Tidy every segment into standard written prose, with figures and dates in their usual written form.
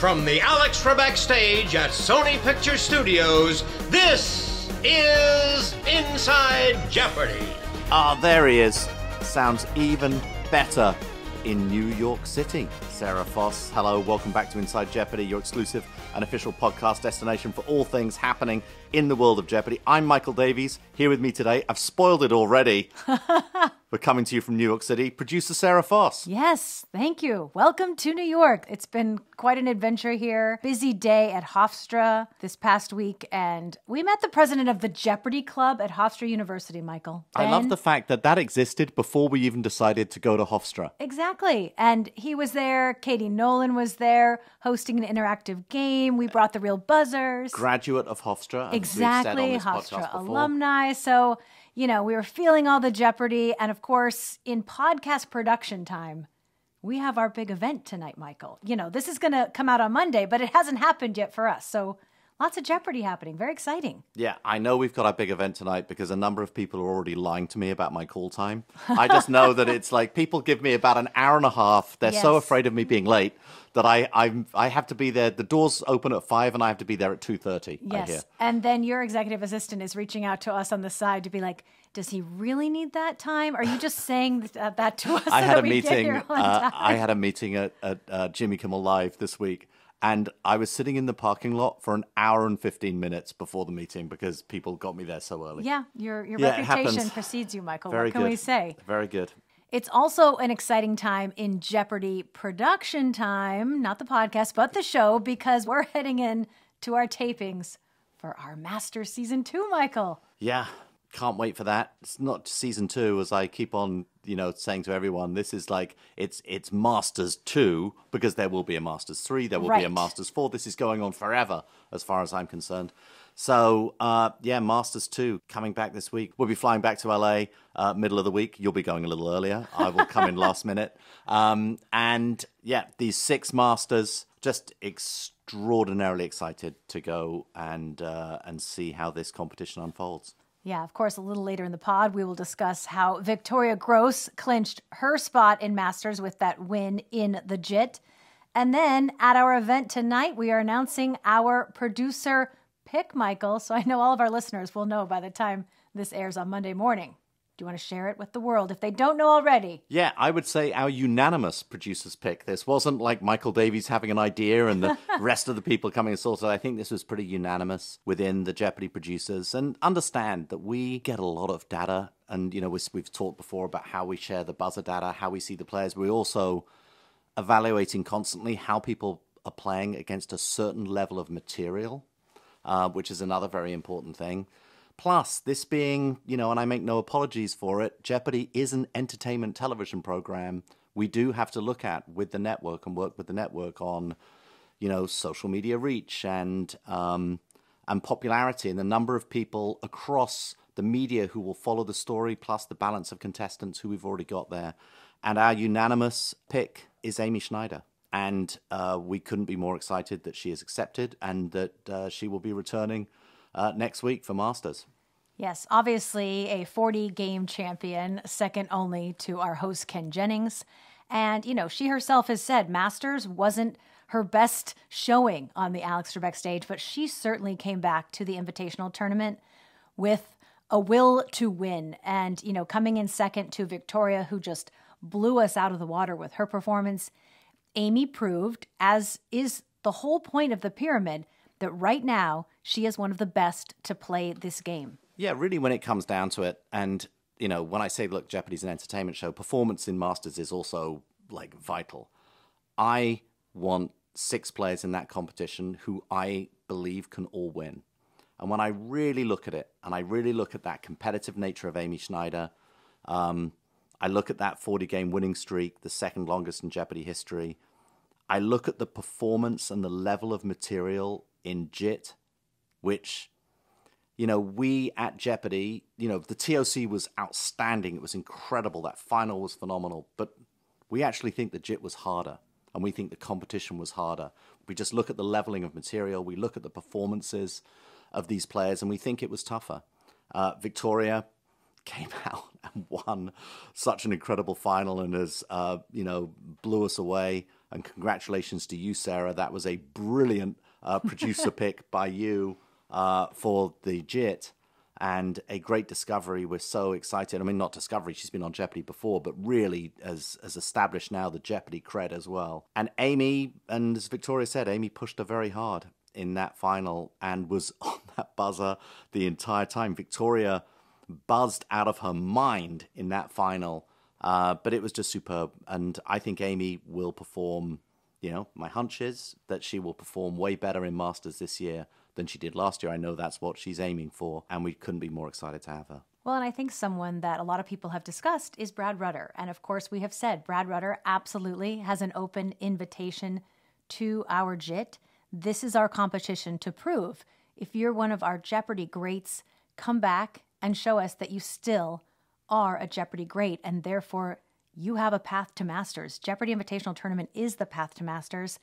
From the Alex Trebek stage at Sony Picture Studios, this is Inside Jeopardy! Ah, there he is. Sounds even better in New York City. Sarah Foss, hello, welcome back to Inside Jeopardy, your exclusive and official podcast destination for all things happening in the world of Jeopardy. I'm Michael Davies, here with me today. I've spoiled it already. We're coming to you from New York City. Producer Sarah Foss. Yes, thank you. Welcome to New York. It's been quite an adventure here. Busy day at Hofstra this past week, and we met the president of the Jeopardy Club at Hofstra University, Michael. I love the fact that that existed before we even decided to go to Hofstra. Exactly. And he was there. Katie Nolan was there hosting an interactive game. We brought the real buzzers. Graduate of Hofstra. Exactly. Hofstra alumni. So, you know, we were feeling all the Jeopardy. And of course, in podcast production time, we have our big event tonight, Michael. You know, this is going to come out on Monday, but it hasn't happened yet for us. So lots of Jeopardy happening. Very exciting. Yeah, I know we've got our big event tonight because a number of people are already lying to me about my call time. I just know that it's like people give me about an hour and a half. They're so afraid of me being late that I have to be there. The doors open at 5 and I have to be there at 2:30. Yes, and then your executive assistant is reaching out to us on the side to be like, does he really need that time? Are you just saying that to us? I had a meeting. I had a meeting at Jimmy Kimmel Live this week. And I was sitting in the parking lot for an hour and 15 minutes before the meeting because people got me there so early. Yeah, your reputation precedes you, Michael. Very what can good. we say? Very good. It's also an exciting time in Jeopardy production time, not the podcast, but the show, because we're heading in to our tapings for our Masters Season 2, Michael. Yeah, can't wait for that. It's not Season 2, as I keep on saying to everyone, this is like, it's Masters 2, because there will be a Masters 3, there will be a Masters 4. This is going on forever, as far as I'm concerned. So, Masters 2 coming back this week. We'll be flying back to LA middle of the week. You'll be going a little earlier. I will come in last minute. These 6 Masters, just extraordinarily excited to go and see how this competition unfolds. Yeah, of course, a little later in the pod, we will discuss how Victoria Gross clinched her spot in Masters with that win in the JIT. And then at our event tonight, we are announcing our producer pick, Michael. So I know all of our listeners will know by the time this airs on Monday morning. Do you want to share it with the world if they don't know already? Yeah, I would say our unanimous producer's pick. This wasn't like Michael Davies having an idea and the rest of the people coming and sorted. I think this was pretty unanimous within the Jeopardy producers. And understand that we get a lot of data. And, we've talked before about how we share the buzzer data, how we see the players. We're also evaluating constantly how people are playing against a certain level of material, which is another very important thing. Plus, this being, and I make no apologies for it, Jeopardy is an entertainment television program. We do have to look at with the network and work with the network on, social media reach and popularity and the number of people across the media who will follow the story, plus the balance of contestants who we've already got there. And our unanimous pick is Amy Schneider. And we couldn't be more excited that she has accepted and that she will be returning next week for Masters. Yes, obviously a 40-game champion, second only to our host Ken Jennings. And, she herself has said Masters wasn't her best showing on the Alex Trebek stage, but she certainly came back to the Invitational Tournament with a will to win. And, coming in second to Victoria, who just blew us out of the water with her performance, Amy proved, as is the whole point of the pyramid, that right now she is one of the best to play this game. Yeah, really, when it comes down to it, and, when I say, look, Jeopardy's an entertainment show, performance in Masters is also, vital. I want 6 players in that competition who I believe can all win. And when I really look at it, and I really look at that competitive nature of Amy Schneider, I look at that 40-game winning streak, the second longest in Jeopardy history, I look at the performance and the level of material in JIT, which, we at Jeopardy, the TOC was outstanding. It was incredible. That final was phenomenal. But we actually think the JIT was harder, and we think the competition was harder. We just look at the leveling of material. We look at the performances of these players, and we think it was tougher. Victoria came out and won such an incredible final and has, blew us away. And congratulations to you, Sarah. That was a brilliant producer pick by you for the JIT. And a great discovery. We're so excited. I mean, not discovery, she's been on Jeopardy before, but really has established now the Jeopardy cred as well. And Amy, and as Victoria said, Amy pushed her very hard in that final and was on that buzzer the entire time. Victoria buzzed out of her mind in that final, but it was just superb. And I think Amy will perform, my hunch is that she will perform way better in Masters this year than she did last year. I know that's what she's aiming for, and we couldn't be more excited to have her. Well, and I think someone that a lot of people have discussed is Brad Rutter. And of course, we have said Brad Rutter absolutely has an open invitation to our JIT. This is our competition to prove if you're one of our Jeopardy greats, come back and show us that you still are a Jeopardy great, and therefore you have a path to Masters. Jeopardy Invitational Tournament is the path to Masters.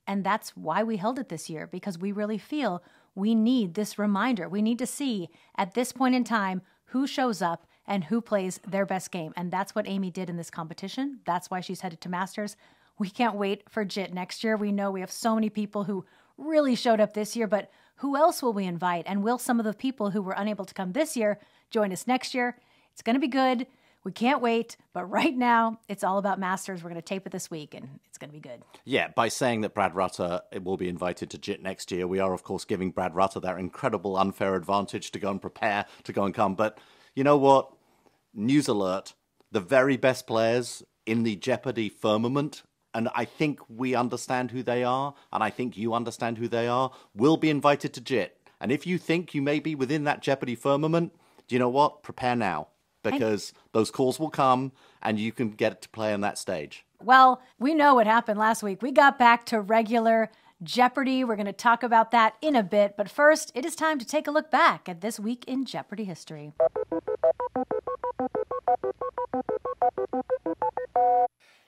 And that's why we held it this year, because we really feel we need this reminder. We need to see at this point in time who shows up and who plays their best game. And that's what Amy did in this competition. That's why she's headed to Masters. We can't wait for JIT next year. We know we have so many people who really showed up this year, but who else will we invite? And will some of the people who were unable to come this year join us next year? It's going to be good. We can't wait, but right now, it's all about Masters. We're going to tape it this week, and it's going to be good. Yeah, by saying that Brad Rutter will be invited to JIT next year, we are, of course, giving Brad Rutter that incredible unfair advantage to go and prepare, to go and come. But you know what? News alert, the very best players in the Jeopardy firmament, and I think we understand who they are, and I think you understand who they are, will be invited to JIT. And if you think you may be within that Jeopardy firmament, do you know what? Prepare now. Because those calls will come and you can get to play on that stage. Well, we know what happened last week. We got back to regular Jeopardy. We're going to talk about that in a bit. But first, it is time to take a look back at this week in Jeopardy history.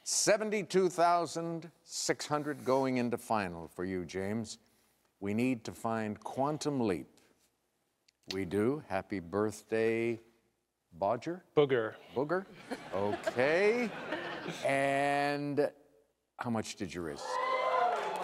$72,600 going into final for you, James. We need to find Quantum Leap. We do. Happy birthday, Bodger? Booger. Booger? Okay. And how much did you risk?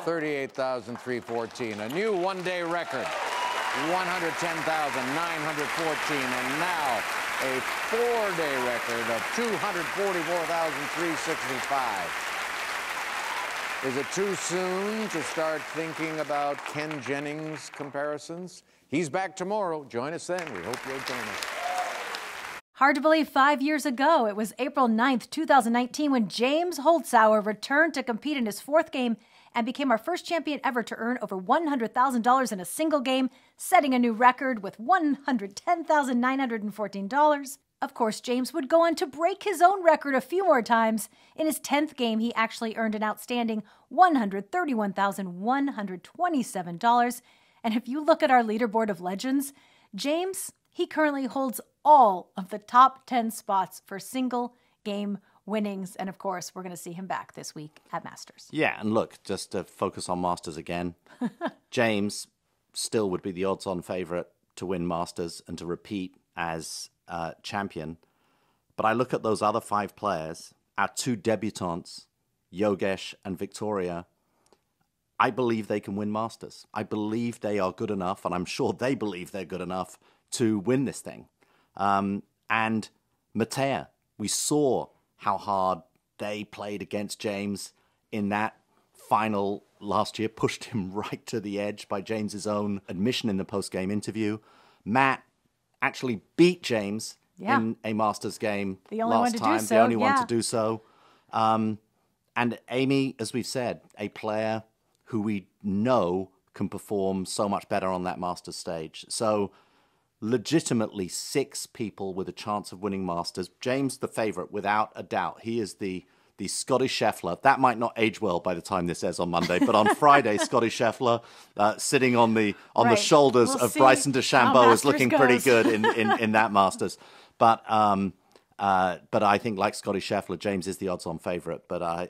$38,314. A new one-day record. $110,914. And now a four-day record of $244,365. Is it too soon to start thinking about Ken Jennings comparisons? He's back tomorrow. Join us then. We hope you'll join us. Hard to believe 5 years ago, it was April 9th, 2019, when James Holzhauer returned to compete in his fourth game and became our first champion ever to earn over $100,000 in a single game, setting a new record with $110,914. Of course, James would go on to break his own record a few more times. In his 10th game, he actually earned an outstanding $131,127. And if you look at our leaderboard of legends, James, he currently holds all of the top 10 spots for single game winnings. And of course, we're going to see him back this week at Masters. Yeah, and look, just to focus on Masters again, James still would be the odds-on favorite to win Masters and to repeat as champion. But I look at those other five players, our two debutantes, Yogesh and Victoria. I believe they can win Masters. I believe they are good enough, and I'm sure they believe they're good enough to win this thing. And Matea, we saw how hard they played against James in that final last year, pushed him right to the edge by James's own admission in the post-game interview. Matt actually beat James in a Masters game last time. The only one to do so. And Amy, as we've said, a player who we know can perform so much better on that Masters stage. So legitimately 6 people with a chance of winning Masters. James, the favorite, without a doubt. He is the Scotty Scheffler. That might not age well by the time this airs on Monday, but on Friday, Scotty Scheffler sitting on the shoulders of Bryson DeChambeau is looking pretty good in that Masters. But I think, like Scotty Scheffler, James is the odds-on favorite. But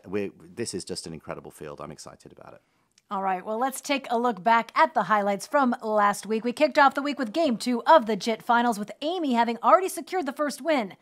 this is just an incredible field. I'm excited about it. All right, well, let's take a look back at the highlights from last week. We kicked off the week with Game 2 of the JIT Finals, with Amy having already secured the first win.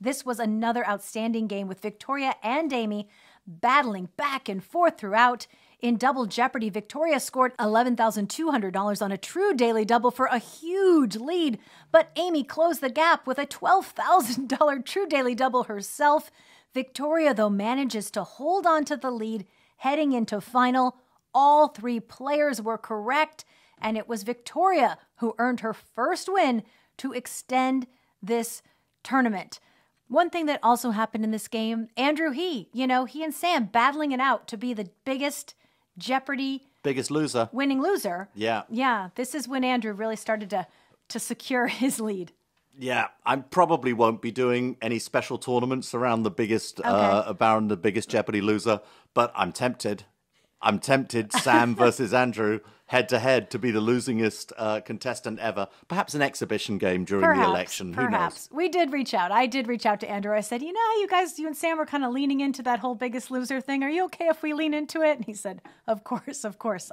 This was another outstanding game with Victoria and Amy battling back and forth throughout. In Double Jeopardy, Victoria scored $11,200 on a true daily double for a huge lead, but Amy closed the gap with a $12,000 true daily double herself. Victoria, though, manages to hold on to the lead heading into final. All 3 players were correct, and it was Victoria who earned her first win to extend this tournament. One thing that also happened in this game, Andrew he and Sam battling it out to be the biggest Jeopardy loser. Winning loser. Yeah. Yeah, this is when Andrew really started to secure his lead. Yeah, I probably won't be doing any special tournaments around the biggest around the biggest Jeopardy loser, but I'm tempted. Sam versus Andrew head to head to be the losingest contestant ever. Perhaps an exhibition game during the election. Who knows? We did reach out. I did reach out to Andrew. I said, you and Sam were kind of leaning into that whole biggest loser thing. Are you okay if we lean into it? And he said, of course.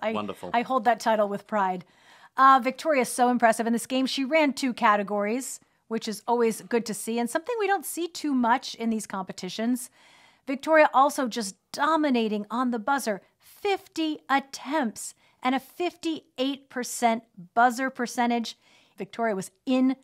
Wonderful. I hold that title with pride. Victoria's so impressive in this game. She ran 2 categories, which is always good to see, and something we don't see too much in these competitions. Victoria also just dominating on the buzzer. 50 attempts and a 58% buzzer percentage. Victoria was in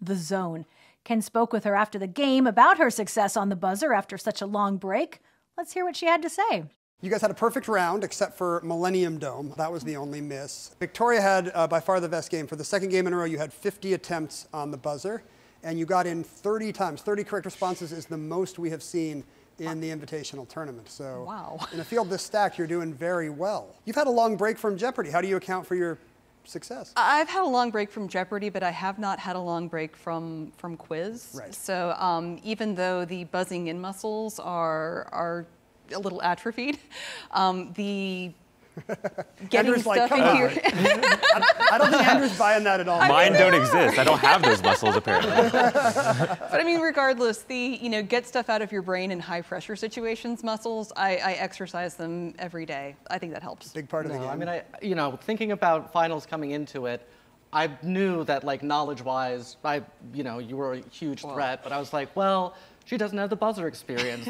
the zone. Ken spoke with her after the game about her success on the buzzer after such a long break. Let's hear what she had to say. You guys had a perfect round, except for Millennium Dome. That was the only miss. Victoria had by far the best game. For the second game in a row, you had 50 attempts on the buzzer, and you got in 30 times. 30 correct responses is the most we have seen in the Invitational Tournament. So wow. In a field this stacked, you're doing very well. You've had a long break from Jeopardy. How do you account for your success? I've had a long break from Jeopardy, but I have not had a long break from quiz. Right. So even though the buzzing in muscles are a little atrophied, the getting Andrew's stuff like, in here. I don't think Andrew's buying that at all. Mine don't exist. I don't have those muscles apparently. But I mean, regardless, the get stuff out of your brain in high pressure situations muscles, I exercise them every day. I think that helps. Big part of the game. I mean, thinking about finals coming into it, I knew that knowledge-wise, you were a huge threat. But I was like, well, she doesn't have the buzzer experience.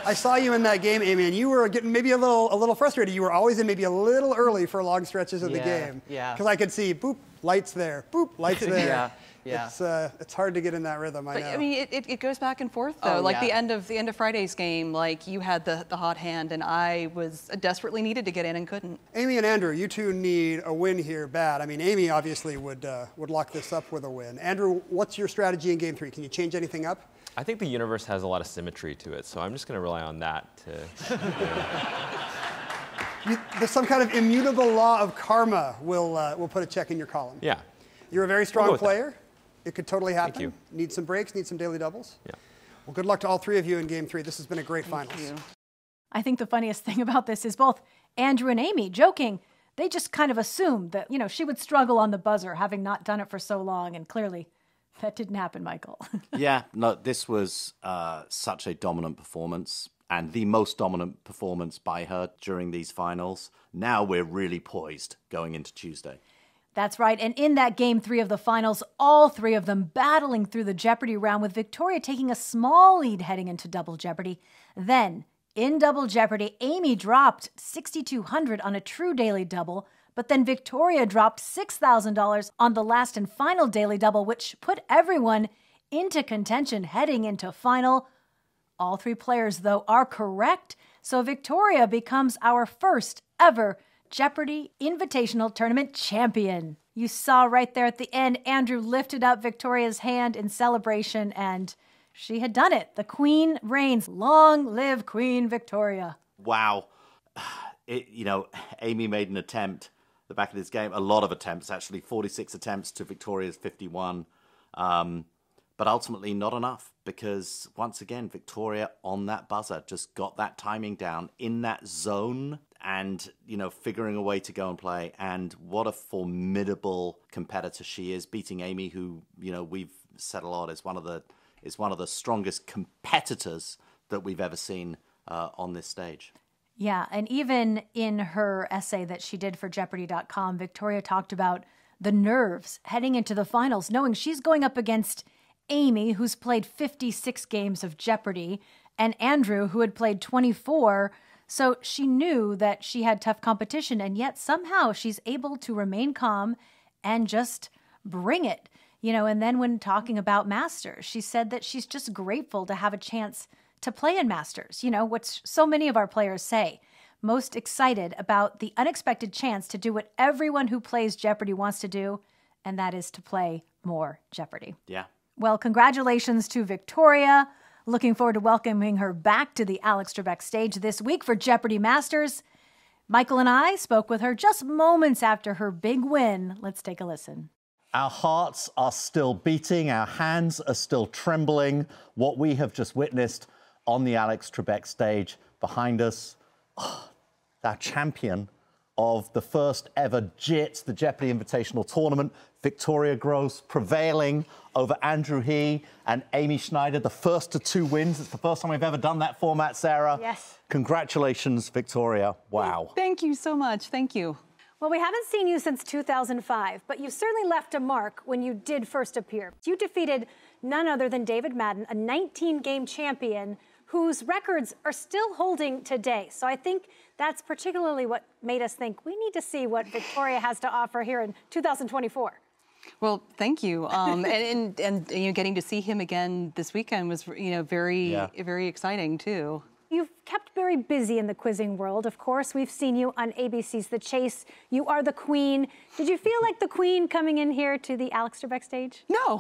I saw you in that game, Amy, and you were getting maybe a little frustrated. You were always in maybe a little early for long stretches of the game. Yeah. Because I could see, boop, lights there, boop, lights there. Yeah. It's hard to get in that rhythm. I know. I mean, it goes back and forth though. The end of Friday's game, you had the hot hand, and I was desperately needed to get in and couldn't. Amy and Andrew, you two need a win here bad. I mean, Amy obviously would lock this up with a win. Andrew, what's your strategy in Game 3? Can you change anything up? I think the universe has a lot of symmetry to it, so I'm just going to rely on that to. There's some kind of immutable law of karma will put a check in your column. Yeah. You're a very strong We'll go with player. It could totally happen. Thank you. Need some breaks, need some daily doubles. Yeah. Well, good luck to all 3 of you in Game 3. This has been a great finals. Thank you. I think the funniest thing about this is both Andrew and Amy joking. They just kind of assumed that, she would struggle on the buzzer, having not done it for so long, and clearly that didn't happen, Michael. Yeah, no, this was such a dominant performance, and the most dominant performance by her during these finals. Now we're really poised going into Tuesday. That's right. And in that Game 3 of the finals, all 3 of them battling through the Jeopardy round, with Victoria taking a small lead heading into Double Jeopardy. Then, in Double Jeopardy, Amy dropped $6,200 on a true daily double, but then Victoria dropped $6,000 on the last and final daily double, which put everyone into contention heading into final. All 3 players, though, are correct, so Victoria becomes our first ever Jeopardy Invitational Tournament champion. You saw right there at the end, Andrew lifted up Victoria's hand in celebration, and she had done it. The Queen reigns. Long live Queen Victoria. Wow. Amy made an attempt at the back of this game. A lot of attempts, actually. 46 attempts to Victoria's 51. But ultimately not enough, because once again, Victoria on that buzzer just got that timing down in that zone and, figuring a way to go and play. And what a formidable competitor she is, beating Amy, who, we've said a lot is one of the strongest competitors that we've ever seen on this stage. Yeah, and even in her essay that she did for Jeopardy.com, Victoria talked about the nerves heading into the finals, knowing she's going up against Amy, who's played 56 games of Jeopardy, and Andrew, who had played 24. So she knew that she had tough competition, and yet somehow she's able to remain calm and just bring it. And then when talking about Masters, she said that she's just grateful to have a chance to play in Masters. What so many of our players say, most excited about the unexpected chance to do what everyone who plays Jeopardy wants to do, and that is to play more Jeopardy. Yeah. Well, congratulations to Victoria. Looking forward to welcoming her back to the Alex Trebek stage this week for Jeopardy Masters. Michael and I spoke with her just moments after her big win. Let's take a listen. Our hearts are still beating, our hands are still trembling. What we have just witnessed on the Alex Trebek stage behind us, our champion of the first ever JIT, the Jeopardy Invitational Tournament, Victoria Gross, prevailing over Andrew He and Amy Schneider, the first to 2 wins. It's the first time we've ever done that format, Sarah. Yes. Congratulations, Victoria. Wow. Thank you so much. Thank you. Well, we haven't seen you since 2005, but you certainly left a mark when you did first appear. You defeated none other than David Madden, a 19-game champion whose records are still holding today. So I think that's particularly what made us think we need to see what Victoria has to offer here in 2024. Well, thank you. And getting to see him again this weekend was, very exciting too. You've kept very busy in the quizzing world, of course. We've seen you on ABC's The Chase. You are the queen. Did you feel like the queen coming in here to the Alex Trebek stage? No.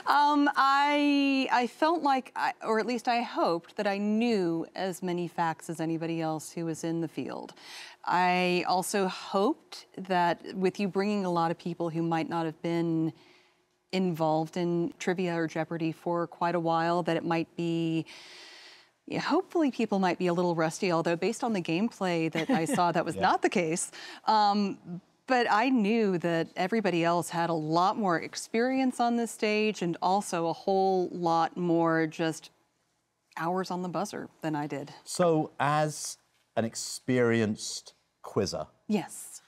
I felt like, or at least I hoped, that I knew as many facts as anybody else who was in the field. I also hoped that with you bringing a lot of people who might not have been involved in trivia or Jeopardy for quite a while, that it might be, hopefully people might be a little rusty, although based on the gameplay that I saw, that was not the case. But I knew that everybody else had a lot more experience on this stage and also a whole lot more just hours on the buzzer than I did. So as an experienced quizzer, yes,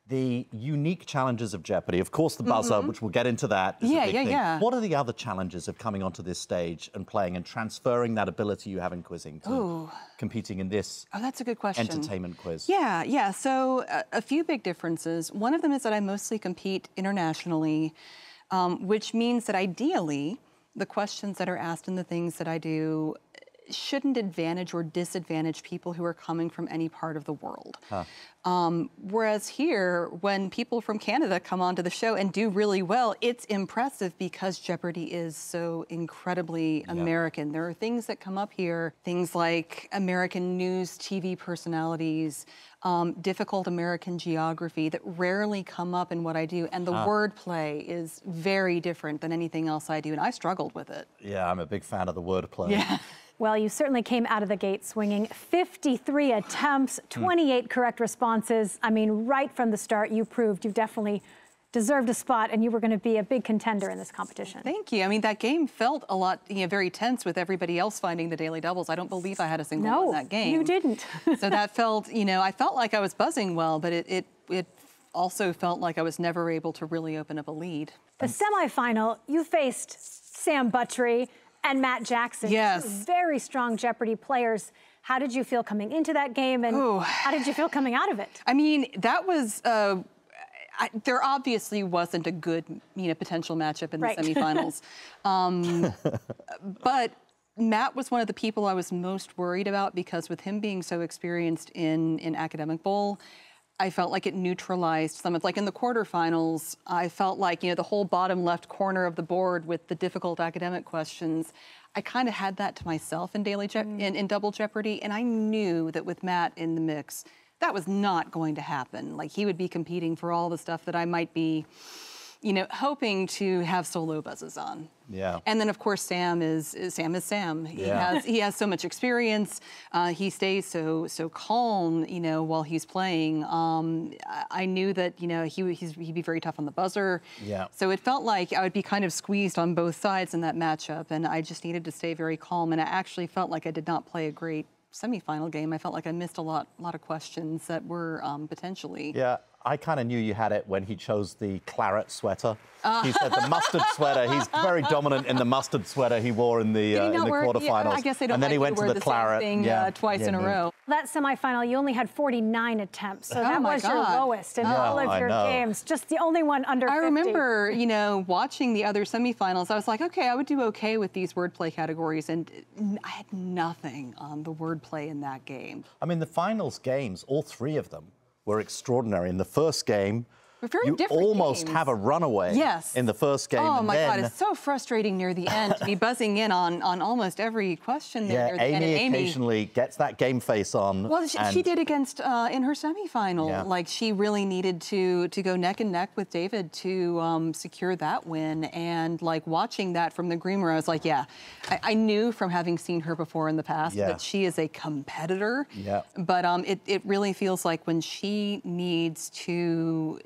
the unique challenges of Jeopardy, of course the buzzer, which we'll get into that, is a big thing. What are the other challenges of coming onto this stage and playing and transferring that ability you have in quizzing to competing in this that's a good question. Entertainment quiz? Yeah. So a few big differences. One of them is that I mostly compete internationally, which means that ideally the questions that are asked and the things that I do shouldn't advantage or disadvantage people who are coming from any part of the world. Whereas here, when people from Canada come onto the show and do really well, it's impressive because Jeopardy is so incredibly American. There are things that come up here, things like American news TV personalities, difficult American geography that rarely come up in what I do. And the wordplay is very different than anything else I do. And I struggled with it. Yeah, I'm a big fan of the wordplay. Yeah. Well, you certainly came out of the gate swinging. 53 attempts, 28 correct responses. I mean, right from the start, you proved you definitely deserved a spot and you were going to be a big contender in this competition. Thank you. I mean, that game felt a lot, very tense with everybody else finding the daily doubles. I don't believe I had a single one in that game. No, you didn't. So that felt, I felt like I was buzzing well, but it also felt like I was never able to really open up a lead. The semifinal, you faced Sam Buttrey and Matt Jackson. Yes. Two very strong Jeopardy players. How did you feel coming into that game, and how did you feel coming out of it? I mean, that was, there obviously wasn't a good, potential matchup in the semifinals. But Matt was one of the people I was most worried about because with him being so experienced in Academic Bowl, I felt like it neutralized some of, like in the quarterfinals, I felt like, the whole bottom left corner of the board with the difficult academic questions, I kind of had that to myself in in Double Jeopardy, and I knew that with Matt in the mix, that was not going to happen. Like he would be competing for all the stuff that I might be, hoping to have solo buzzes on. Yeah. And then of course Sam is Sam. He has so much experience. He stays so calm, while he's playing. I knew that he'd be very tough on the buzzer. Yeah. So it felt like I would be kind of squeezed on both sides in that matchup, and I just needed to stay very calm. And I actually felt like I did not play a great semifinal game, I felt like I missed a lot of questions that were potentially. Yeah, I kind of knew you had it when he chose the claret sweater. He said the mustard sweater. He's very dominant in the mustard sweater he wore in the quarterfinals. Yeah, I guess they don't and then like he went to to wear the the claret same thing twice in a row. That semifinal, you only had 49 attempts, so that my was your God. lowest in all of your games. Just the only one under 50. I remember, watching the other semifinals. I was like, okay, I would do okay with these wordplay categories, and I had nothing on the wordplay in that game. I mean, the finals games, all three of them, were extraordinary. In the first game, Very you different almost games. have a runaway Yes. in the first game. Oh and my then, God, it's so frustrating near the end to be buzzing in on almost every question there yeah, near the end. Amy And occasionally gets that game face on. Well, she did against in her semifinal. Yeah. Like she really needed to go neck and neck with David to secure that win. And like watching that from the green room, I was like, yeah, I knew from having seen her before in the past that she is a competitor. Yeah. But it really feels like when she needs to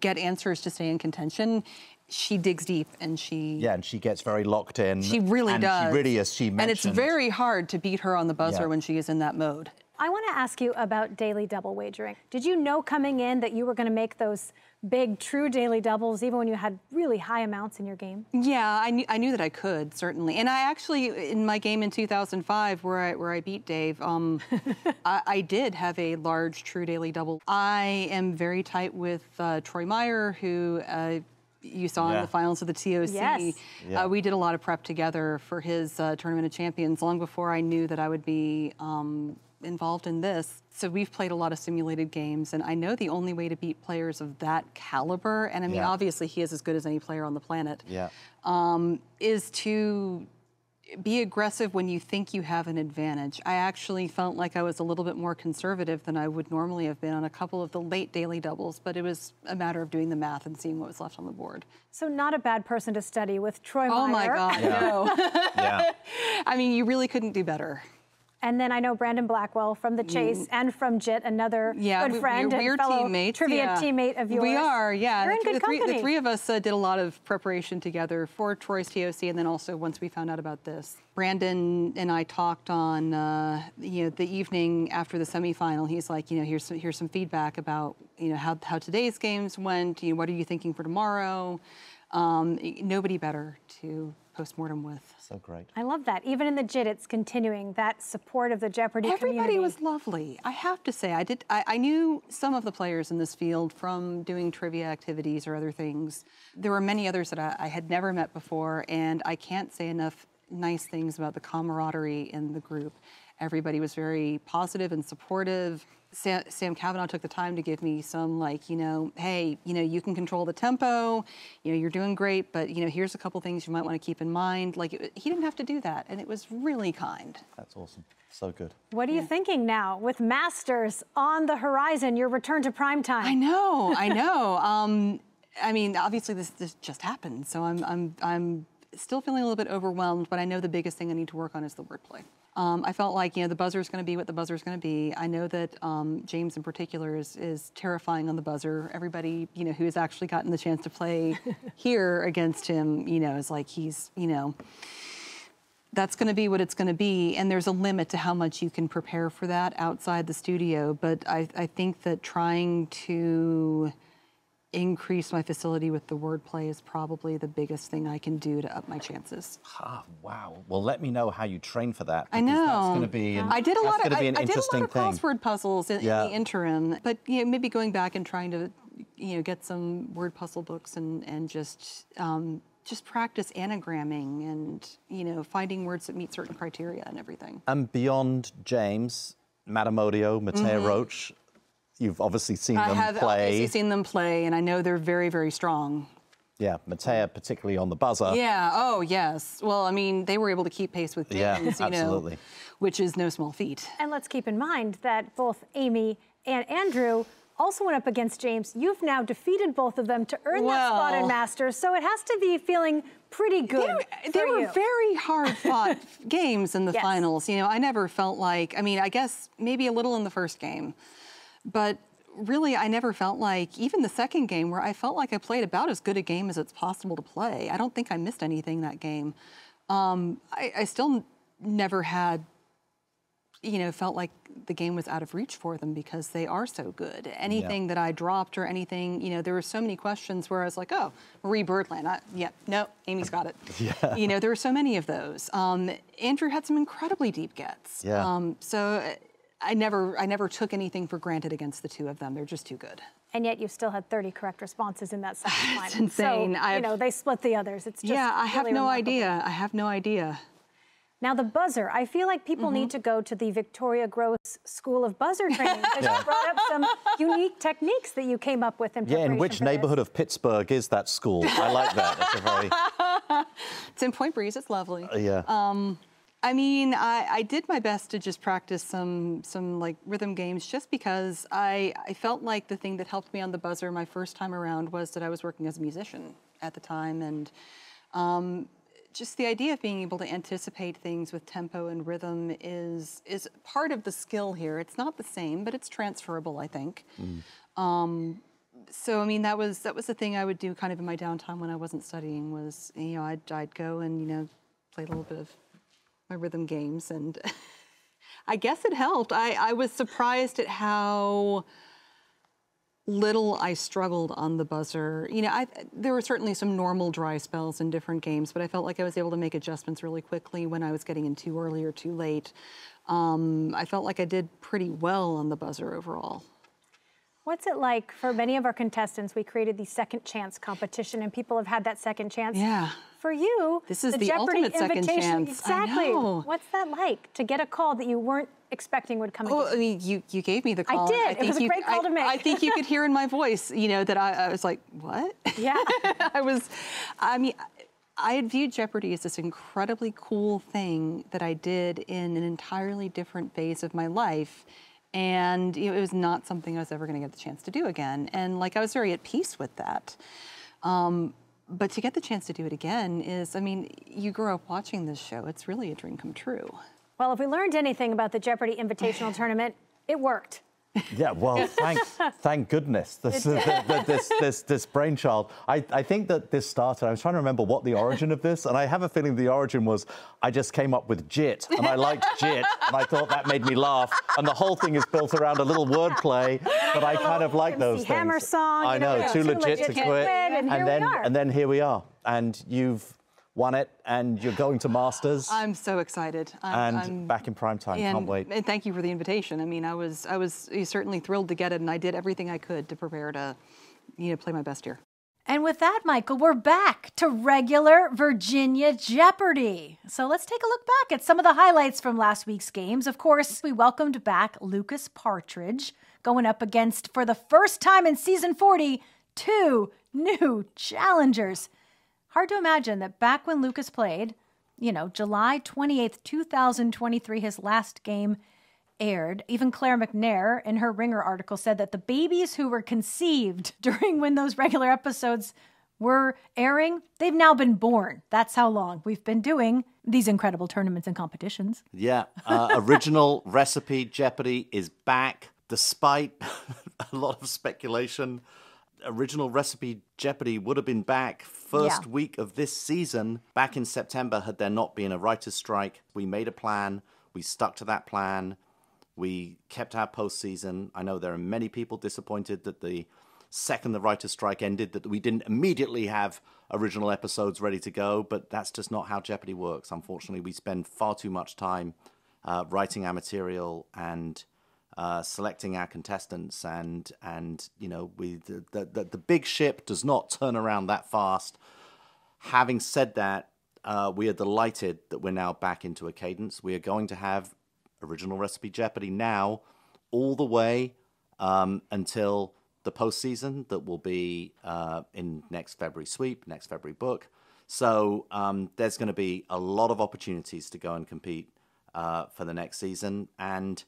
get answers to stay in contention, she digs deep and she... Yeah, and she gets very locked in. She really does. She really, as she mentioned... And it's very hard to beat her on the buzzer when she is in that mode. I want to ask you about daily double wagering. Did you know coming in that you were going to make those big, true daily doubles, even when you had really high amounts in your game? Yeah, I knew that I could, certainly. And I actually, in my game in 2005, where I beat Dave, I did have a large true daily double. I am very tight with Troy Meyer, who you saw in the finals of the TOC. Yes. We did a lot of prep together for his Tournament of Champions long before I knew that I would be involved in this. So we've played a lot of simulated games, and I know the only way to beat players of that caliber, and I mean, obviously he is as good as any player on the planet, is to be aggressive when you think you have an advantage. I actually felt like I was a little bit more conservative than I would normally have been on a couple of the late daily doubles, but it was a matter of doing the math and seeing what was left on the board. So not a bad person to study with Troy Meyer. Oh my God, no. I mean, you really couldn't do better. And then I know Brandon Blackwell from The Chase and from JIT, another good friend we're and fellow teammates, trivia teammate of yours. We are, yeah. You're in good company. The three of us did a lot of preparation together for Troy's TOC, and then also once we found out about this. Brandon and I talked on, the evening after the semifinal. He's like, here's some feedback about, how today's games went. What are you thinking for tomorrow? Nobody better to postmortem with. So great. I love that. Even in the JIT, it's continuing that support of the Jeopardy community. Everybody was lovely. I have to say, I knew some of the players in this field from doing trivia activities or other things. There were many others that I had never met before, and I can't say enough nice things about the camaraderie in the group. Everybody was very positive and supportive. Sam Cavanaugh took the time to give me some, hey, you can control the tempo, you're doing great, but, here's a couple things you might want to keep in mind. He didn't have to do that, and it was really kind. That's awesome. So good. What are you thinking now? With Masters on the horizon, your return to primetime. I know. I mean, obviously this just happened, so I'm still feeling a little bit overwhelmed, but I know the biggest thing I need to work on is the wordplay. I felt like, the buzzer's going to be what the buzzer's going to be. I know that James in particular is terrifying on the buzzer. Everybody, who has actually gotten the chance to play here against him, is like he's, that's going to be what it's going to be. And there's a limit to how much you can prepare for that outside the studio. But I think that trying to increase my facility with the wordplay is probably the biggest thing I can do to up my chances. Wow. Well, let me know how you train for that. I know. That's going to be I did a lot of thing. crossword puzzles in the interim, but maybe going back and trying to get some word puzzle books and just practice anagramming and finding words that meet certain criteria and everything. And beyond James, Matamodio, Matea Roach, you've obviously seen them play. I have obviously seen them play, and I know they're very, very strong. Yeah, Matea particularly on the buzzer. Yeah, oh, yes. Well, I mean, they were able to keep pace with James, absolutely. Which is no small feat. And let's keep in mind that both Amy and Andrew also went up against James. You've now defeated both of them to earn that spot in Masters, so it has to be feeling pretty good. They were very hard-fought games in the finals. I never felt like, I guess maybe a little in the first game. But really, I never felt like, even the second game, where I felt like I played about as good a game as it's possible to play. I don't think I missed anything that game. I still never had felt like the game was out of reach for them because they are so good. Anything that I dropped or anything, there were so many questions where I was like, oh, Marie Birdland. No, Amy's got it. Yeah. There were so many of those. Andrew had some incredibly deep gets. Yeah. So I never took anything for granted against the two of them. They're just too good. And yet you still had 30 correct responses in that second final. It's insane. So, they split the others. It's just I have really no remarkable. idea. I have no idea. Now the buzzer, I feel like people need to go to the Victoria Gross School of Buzzer Training because you brought up some unique techniques that you came up with in preparation in which for neighborhood this. of Pittsburgh is that school? I like that. It's a very... It's in Point Breeze. It's lovely. Yeah. I did my best to just practice some like rhythm games just because I felt like the thing that helped me on the buzzer my first time around was that I was working as a musician at the time, and just the idea of being able to anticipate things with tempo and rhythm is part of the skill here. It's not the same, but it's transferable, I think. So that was the thing I would do kind of in my downtime when I wasn't studying was, I'd go and, play a little bit of my rhythm games, and I guess it helped. I was surprised at how little I struggled on the buzzer. There were certainly some normal dry spells in different games, but I felt like I was able to make adjustments really quickly when I was getting in too early or too late. I felt like I did pretty well on the buzzer overall. What's it like for many of our contestants? We created the second chance competition, and people have had that second chance. Yeah. For you, this is the Jeopardy ultimate second chance. Exactly. I know. What's that like to get a call that you weren't expecting would come again? Oh, you gave me the call. I did. It was a great call to make. I think you could hear in my voice, that I was like, what? Yeah. I had viewed Jeopardy as this incredibly cool thing that I did in an entirely different phase of my life. And it was not something I was ever going to get the chance to do again. And I was very at peace with that. But to get the chance to do it again is, you grow up watching this show. It's really a dream come true. Well, if we learned anything about the Jeopardy Invitational Tournament, it worked. Yeah, well, thank goodness. This brainchild. I think that this started, I was trying to remember what the origin of this, and I have a feeling the origin was I just came up with JIT, and I liked JIT, and I thought that made me laugh. And the whole thing is built around a little wordplay, but I kind of like those things. Hammer song. I know, too legit to quit. And then here we are. And you've won it, and you're going to Masters. I'm so excited. I'm back in prime time. Can't wait. And thank you for the invitation. I was certainly thrilled to get it, and I did everything I could to prepare to, play my best here. And with that, Michael, we're back to regular Virginia Jeopardy. So let's take a look back at some of the highlights from last week's games. Of course, we welcomed back Lucas Partridge, going up against, for the first time in season 40, 2 new challengers. Hard to imagine that back when Lucas played, July 28th, 2023, his last game aired. Even Claire McNair, in her Ringer article, said that the babies who were conceived during when those regular episodes were airing, they've now been born. That's how long we've been doing these incredible tournaments and competitions. Yeah, original recipe Jeopardy is back, despite a lot of speculation. Original recipe Jeopardy would have been back first week of this season, back in September, had there not been a writer's strike. We made a plan. We stuck to that plan. We kept our postseason. I know there are many people disappointed that the second the writer's strike ended, that we didn't immediately have original episodes ready to go, but that's just not how Jeopardy works. Unfortunately, we spend far too much time writing our material and selecting our contestants, and the big ship does not turn around that fast. Having said that, we are delighted that we're now back into a cadence. We are going to have original recipe Jeopardy now all the way until the postseason that will be in next February sweep, next February book. So there's going to be a lot of opportunities to go and compete for the next season, and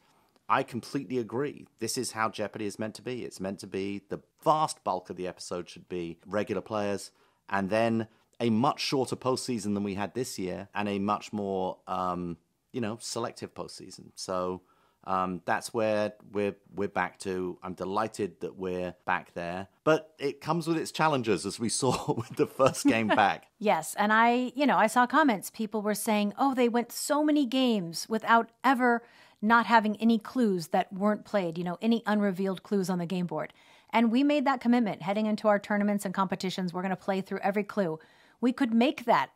I completely agree. This is how Jeopardy is meant to be. It's meant to be the vast bulk of the episode should be regular players, and then a much shorter postseason than we had this year, and a much more, selective postseason. So that's where we're back to. I'm delighted that we're back there, but it comes with its challenges, as we saw with the first game back. Yes, and I saw comments. People were saying, "Oh, they went so many games without ever not having any clues that weren't played, any unrevealed clues on the game board. And we made that commitment heading into our tournaments and competitions. We're going to play through every clue. We could make that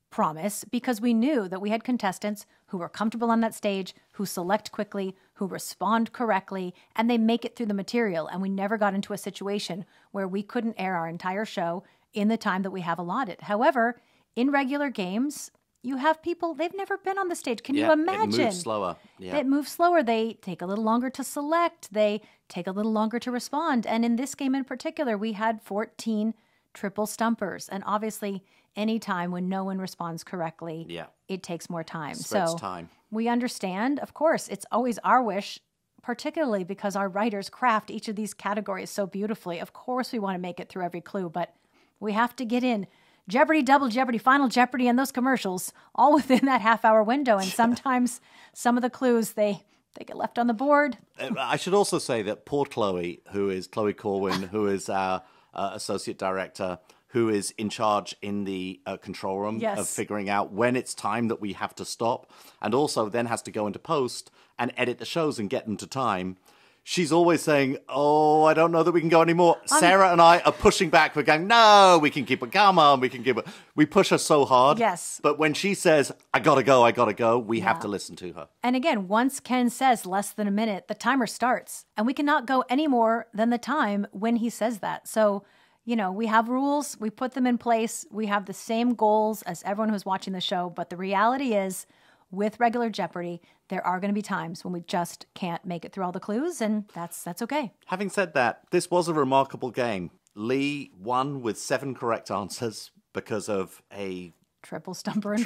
promise because we knew that we had contestants who were comfortable on that stage, who select quickly, who respond correctly, and they make it through the material. And we never got into a situation where we couldn't air our entire show in the time that we have allotted. However, in regular games, you have people, they've never been on the stage. Can you imagine? It moves slower. Yeah. It moves slower. They take a little longer to select. They take a little longer to respond. And in this game in particular, we had 14 triple stumpers. And obviously, any time when no one responds correctly, it takes more time. Spreads time. We understand, of course, it's always our wish, particularly because our writers craft each of these categories so beautifully. Of course, we want to make it through every clue, but we have to get in Jeopardy, Double Jeopardy, Final Jeopardy, and those commercials all within that half-hour window. And sometimes some of the clues, they get left on the board. I should also say that poor Chloe, who is Chloe Corwin, who is our associate director, who is in charge in the control room of figuring out when it's time that we have to stop, and also then has to go into post and edit the shows and get them to time. She's always saying, oh, I don't know that we can go anymore. Sarah and I are pushing back. We're going, no, we can keep it. Come on, we can keep it. We push her so hard. Yes. But when she says, I gotta go, we have to listen to her. And again, once Ken says less than a minute, the timer starts. And we cannot go any more than the time when he says that. So, we have rules. We put them in place. We have the same goals as everyone who's watching the show. But the reality is, with regular Jeopardy, there are going to be times when we just can't make it through all the clues, and that's okay. Having said that, this was a remarkable game. Lee won with 7 correct answers because of a triple stumper and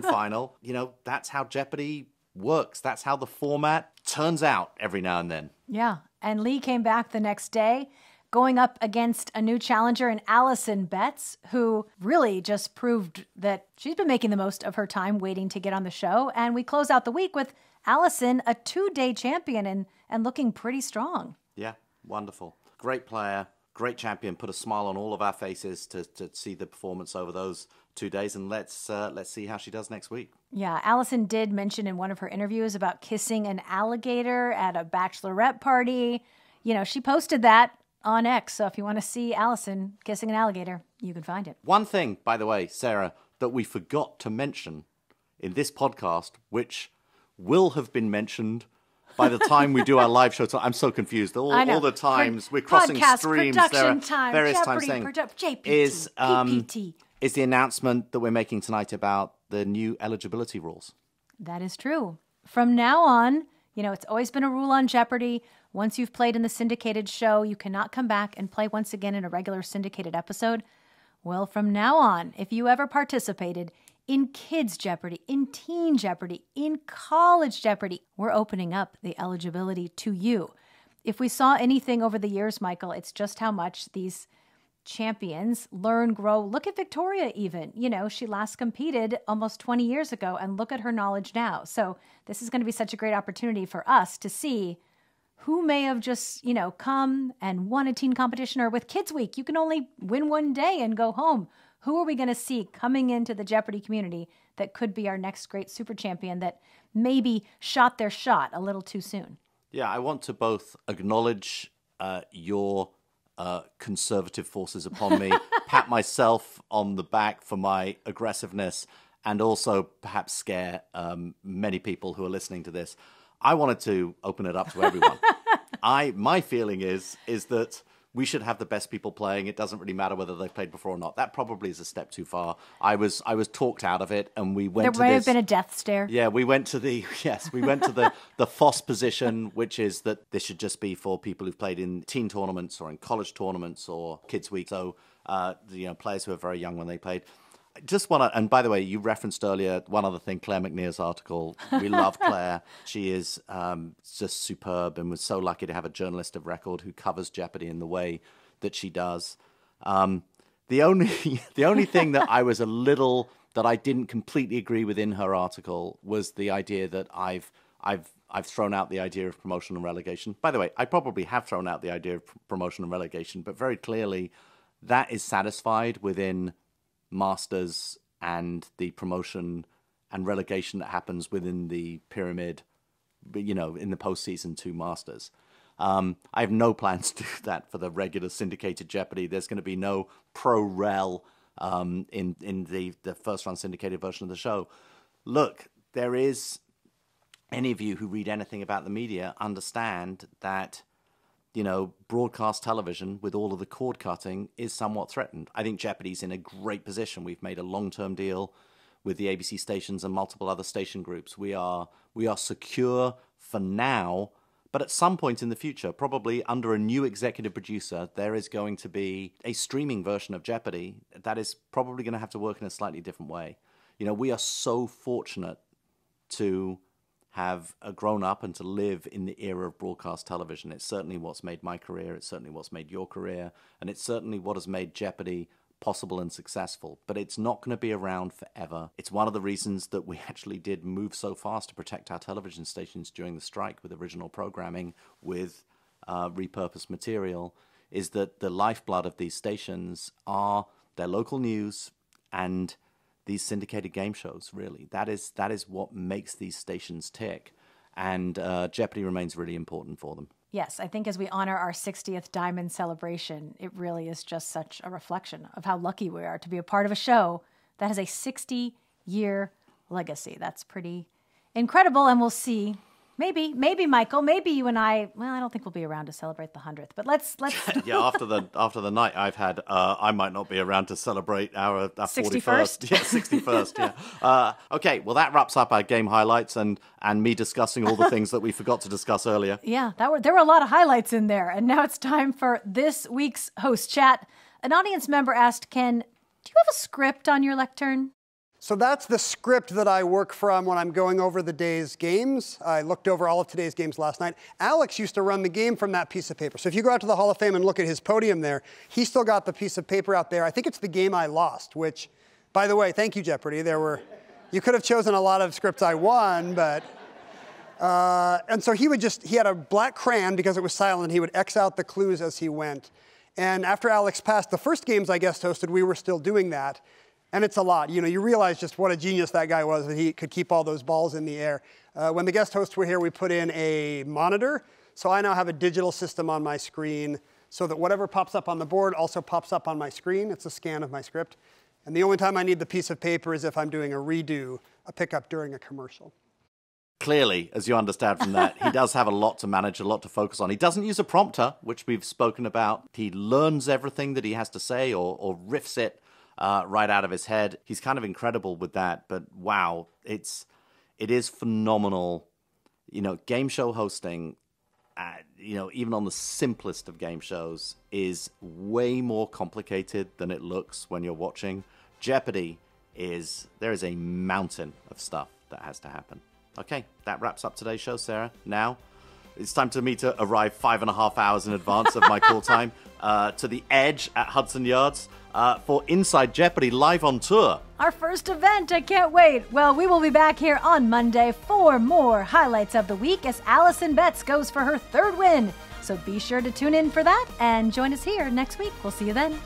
final. That's how Jeopardy works. That's how the format turns out every now and then. Yeah, and Lee came back the next day, going up against a new challenger in Allison Betts, who really just proved that she's been making the most of her time waiting to get on the show. And we close out the week with Allison, a 2-day champion and looking pretty strong. Yeah, wonderful. Great player, great champion, put a smile on all of our faces to see the performance over those 2 days. And let's see how she does next week. Yeah, Allison did mention in one of her interviews about kissing an alligator at a bachelorette party. She posted that on X, so if you want to see Allison kissing an alligator, you can find it. One thing, by the way, Sarah, that we forgot to mention in this podcast, which will have been mentioned by the time we do our live show. So I'm so confused. All the times we're crossing podcast, streams. Production time, various Jeopardy, times saying JPT, is the announcement that we're making tonight about the new eligibility rules. That is true. From now on, it's always been a rule on Jeopardy. Once you've played in the syndicated show, you cannot come back and play once again in a regular syndicated episode. Well, from now on, if you ever participated in Kids Jeopardy, in Teen Jeopardy, in College Jeopardy, we're opening up the eligibility to you. If we saw anything over the years, Michael, it's just how much these champions learn, grow. Look at Victoria even. She last competed almost 20 years ago, and look at her knowledge now. So this is going to be such a great opportunity for us to see who may have just, come and won a teen competition, or with Kids Week, you can only win one day and go home. Who are we going to see coming into the Jeopardy community that could be our next great super champion that maybe shot their shot a little too soon? Yeah, I want to both acknowledge your conservative forces upon me, pat myself on the back for my aggressiveness, and also perhaps scare many people who are listening to this. I wanted to open it up to everyone. My feeling is that we should have the best people playing. It doesn't really matter whether they've played before or not. That probably is a step too far. I was talked out of it, and we went to this. There may have been a death stare. Yeah, we went to the FOSS position, which is that this should just be for people who've played in teen tournaments or in college tournaments or Kids Week. So, players who are very young when they played. Just want to, and by the way, you referenced earlier one other thing, Claire McNear's article. We love Claire. She is just superb, and was so lucky to have a journalist of record who covers Jeopardy in the way that she does. The only thing that I didn't completely agree with in her article was the idea that I've thrown out the idea of promotion and relegation. By the way, I probably have thrown out the idea of promotion and relegation, but very clearly that is satisfied within Masters and the promotion and relegation that happens within the pyramid in the postseason to Masters. I have no plans to do that for the regular syndicated Jeopardy. There's going to be no pro-rel in the first-run syndicated version of the show. Look, there is... Any of you who read anything about the media understand that, broadcast television with all of the cord cutting is somewhat threatened. I think Jeopardy's in a great position. We've made a long-term deal with the ABC stations and multiple other station groups. We are secure for now, but at some point in the future, probably under a new executive producer, there is going to be a streaming version of Jeopardy that is probably going to have to work in a slightly different way. We are so fortunate to have grown up and to live in the era of broadcast television. It's certainly what's made my career, it's certainly what's made your career, and it's certainly what has made Jeopardy possible and successful. But it's not going to be around forever. It's one of the reasons that we actually did move so fast to protect our television stations during the strike with original programming, with repurposed material, is that the lifeblood of these stations are their local news and these syndicated game shows, really. That is what makes these stations tick. And Jeopardy remains really important for them. Yes, I think as we honor our 60th Diamond celebration, it really is just such a reflection of how lucky we are to be a part of a show that has a 60-year legacy. That's pretty incredible, and we'll see. Maybe, Michael, maybe you and I don't think we'll be around to celebrate the 100th, but let's... Yeah, after the night I've had, I might not be around to celebrate our 61st? 41st. Yeah, 61st, yeah. Okay, well, that wraps up our game highlights and me discussing all the things that we forgot to discuss earlier. Yeah, there were a lot of highlights in there, and now it's time for this week's host chat. An audience member asked, Ken, do you have a script on your lectern? So that's the script that I work from when I'm going over the day's games. I looked over all of today's games last night. Alex used to run the game from that piece of paper. So if you go out to the Hall of Fame and look at his podium there, he still got the piece of paper out there. I think it's the game I lost, which, by the way, thank you, Jeopardy. You could have chosen a lot of scripts I won, but... and so he had a black crayon because it was silent. He would X out the clues as he went. And after Alex passed, the first games I guest hosted, we were still doing that. And it's a lot. You realize just what a genius that guy was, that he could keep all those balls in the air. When the guest hosts were here, we put in a monitor. So I now have a digital system on my screen so that whatever pops up on the board also pops up on my screen. It's a scan of my script. And the only time I need the piece of paper is if I'm doing a redo, a pickup during a commercial. Clearly, as you understand from that, he does have a lot to manage, a lot to focus on. He doesn't use a prompter, which we've spoken about. He learns everything that he has to say or riffs it right out of his head. He's kind of incredible with that, but wow, it is phenomenal. Game show hosting, even on the simplest of game shows, is way more complicated than it looks when you're watching. Jeopardy there is a mountain of stuff that has to happen. Okay, that wraps up today's show, Sarah. Now, it's time for me to arrive 5.5 hours in advance of my call time to the Edge at Hudson Yards for Inside Jeopardy live on tour. Our first event, I can't wait. Well, we will be back here on Monday for more highlights of the week as Allison Betts goes for her third win. So be sure to tune in for that and join us here next week. We'll see you then.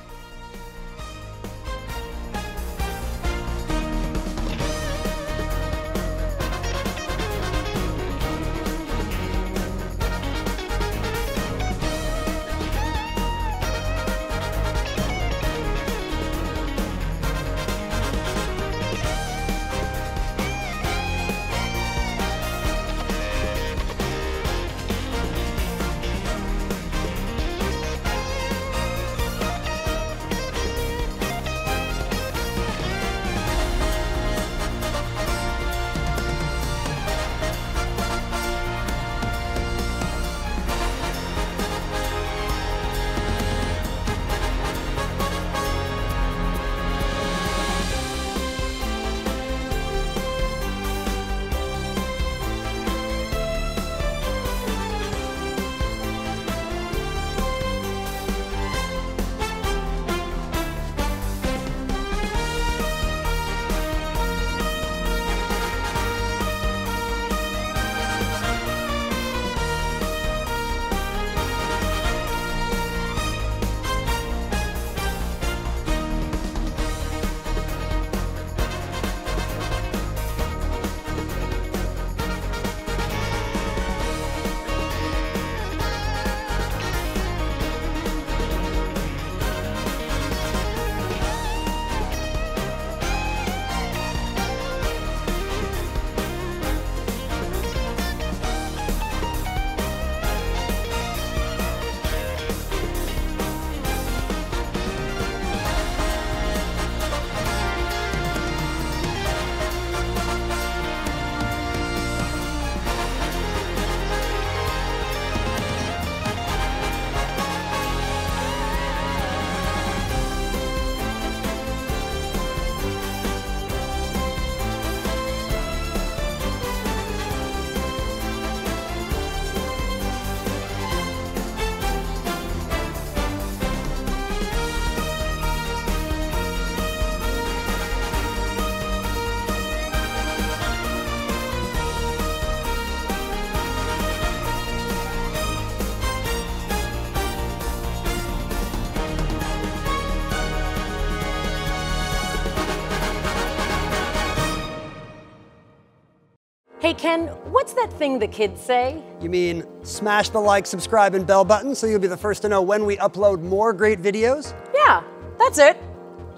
Hey, Ken, what's that thing the kids say? You mean smash the like, subscribe, and bell button so you'll be the first to know when we upload more great videos? Yeah, that's it.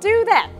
Do that.